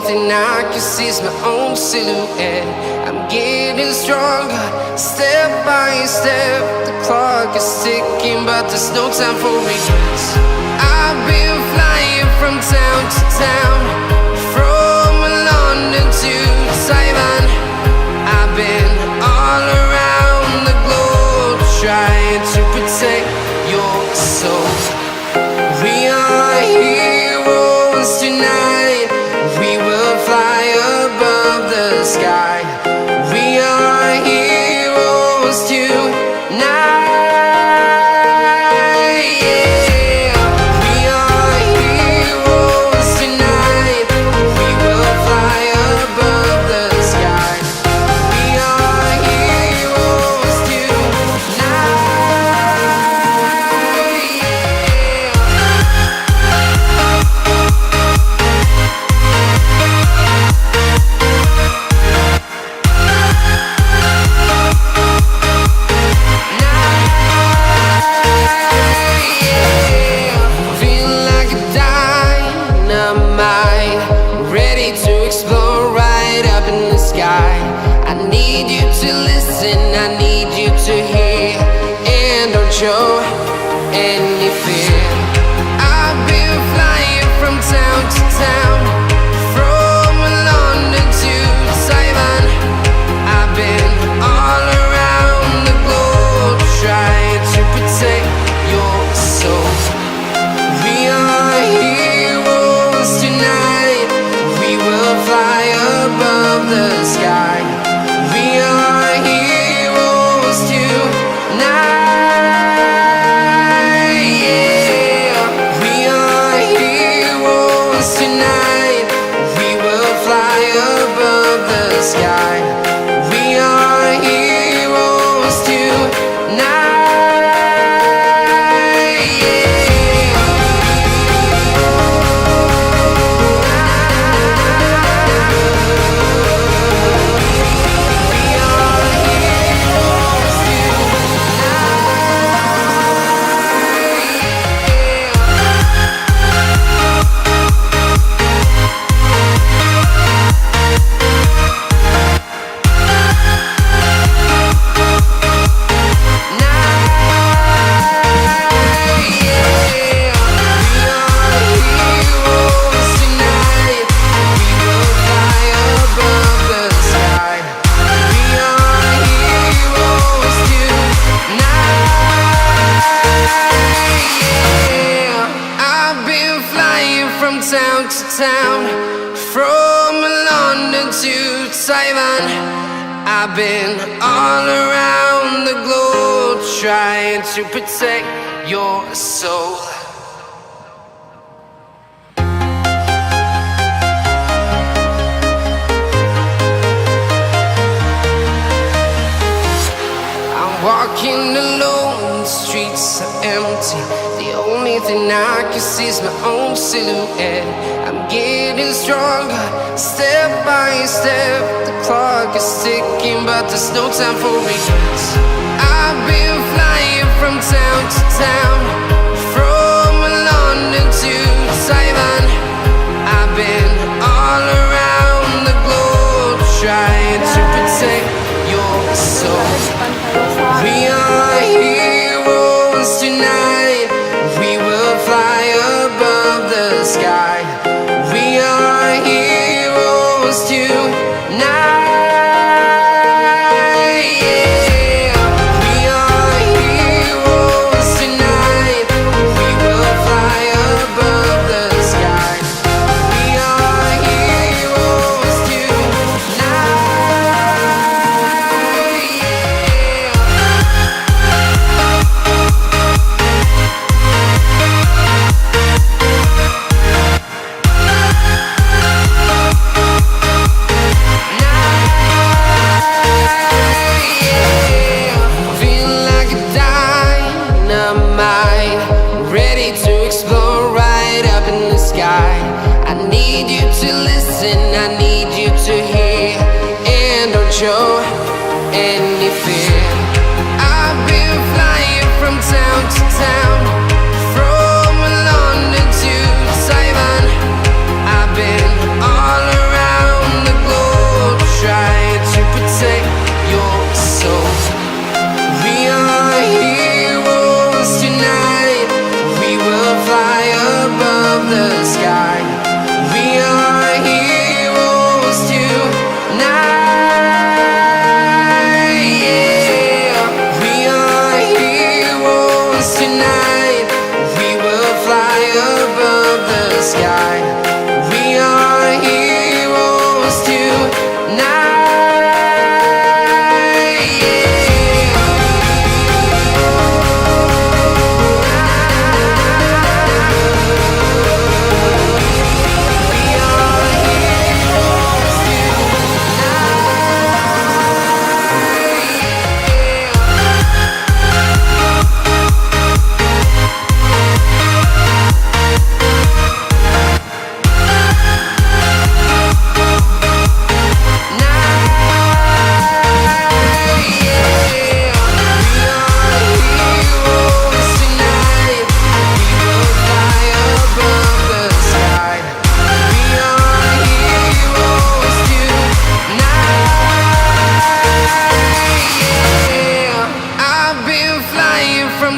thing I can see is my own silhouette. I'm getting stronger, step by step. The clock is ticking, but there's no time for regrets. I've been flying from town to town, from London to Taiwan. I've been all around the globe, trying to protect your soul. We are heroes tonight. We will fly above the sky. We are heroes tonight. Yeah. We are heroes tonight. We will fly above the sky. We are heroes tonight. Feeling like a dynamite, ready to explode right up in the sky. I need you to listen, I need you to hear, and don't show any fear. I've been flying from town to town, from London to Taiwan. I've been all around the globe, trying to protect your soul. We are heroes tonight. We will fly above the sky. We are heroes tonight. Yeah. We are heroes tonight. We will fly above the sky. We are heroes tonight. Town to town, from London to Taiwan. I've been all around the globe, trying to protect your soul. I'm walking alone, the streets are empty. The only thing I can see is my own silhouette. I'm getting stronger, step by step. The clock is ticking, but there's no time for regrets. I've been flying from town to town, from London to Taiwan. I've been all around the globe, trying to protect your soul. We are heroes tonight. We will fly above the sky. We are heroes tonight. Yeah.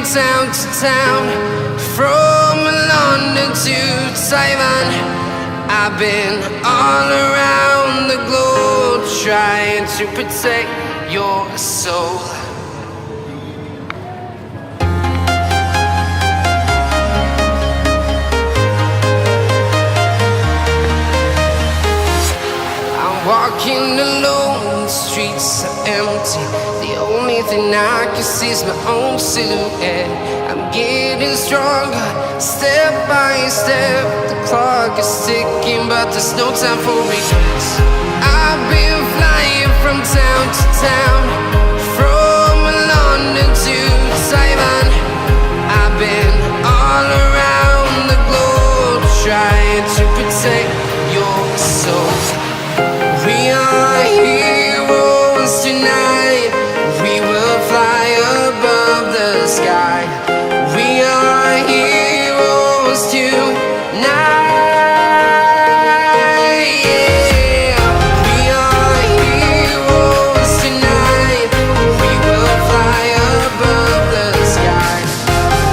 from town to town, from London to Taiwan. I've been all around the globe trying to protect your soul. Walking alone, the streets are empty. The only thing I can see is my own silhouette. I'm getting stronger, step by step. The clock is ticking, but there's no time for regrets. I've been flying from town to town, from London to Taiwan. I've been all around the globe trying to protect your soul. We are heroes tonight. We will fly above the sky. We are heroes tonight. Yeah. We are heroes tonight. We will fly above the sky.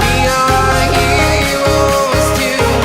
We are heroes tonight.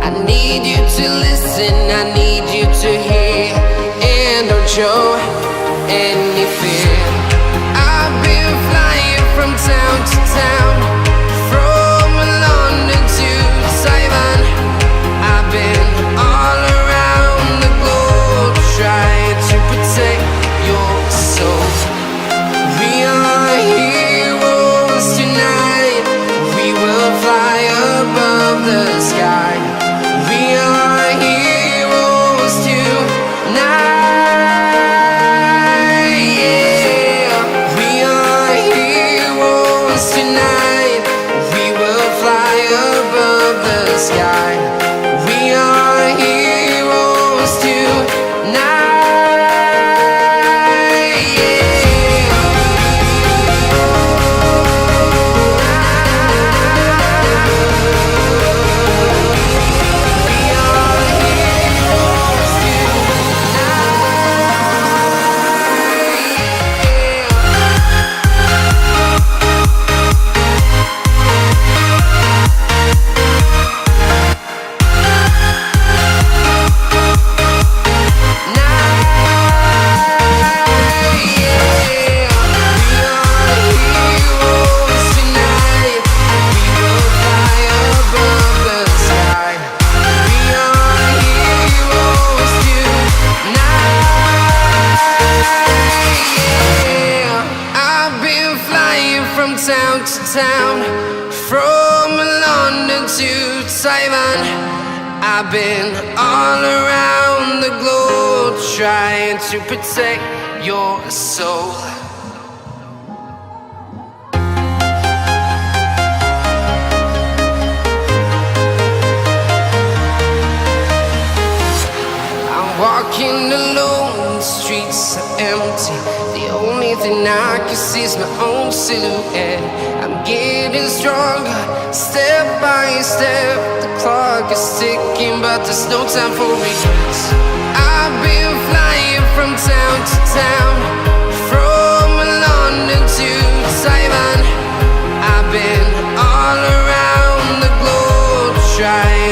I need you to listen, I need you to hear, and don't show any fear. I've been flying from town to town, from London to Taiwan. I've been all around the globe trying to protect your soul. We are heroes tonight. We will fly above the sky. We are heroes tonight. Yeah. We are heroes tonight. We will fly above the sky. We are heroes tonight. Town to town, from London to Taiwan. I've been all around the globe trying to protect your soul. I'm walking alone, the streets are empty. The only thing I can see is my own silhouette. I'm getting stronger, step by step. The clock is ticking, but there's no time for regrets. I've been flying from town to town, from London to Taiwan. I've been all around the globe trying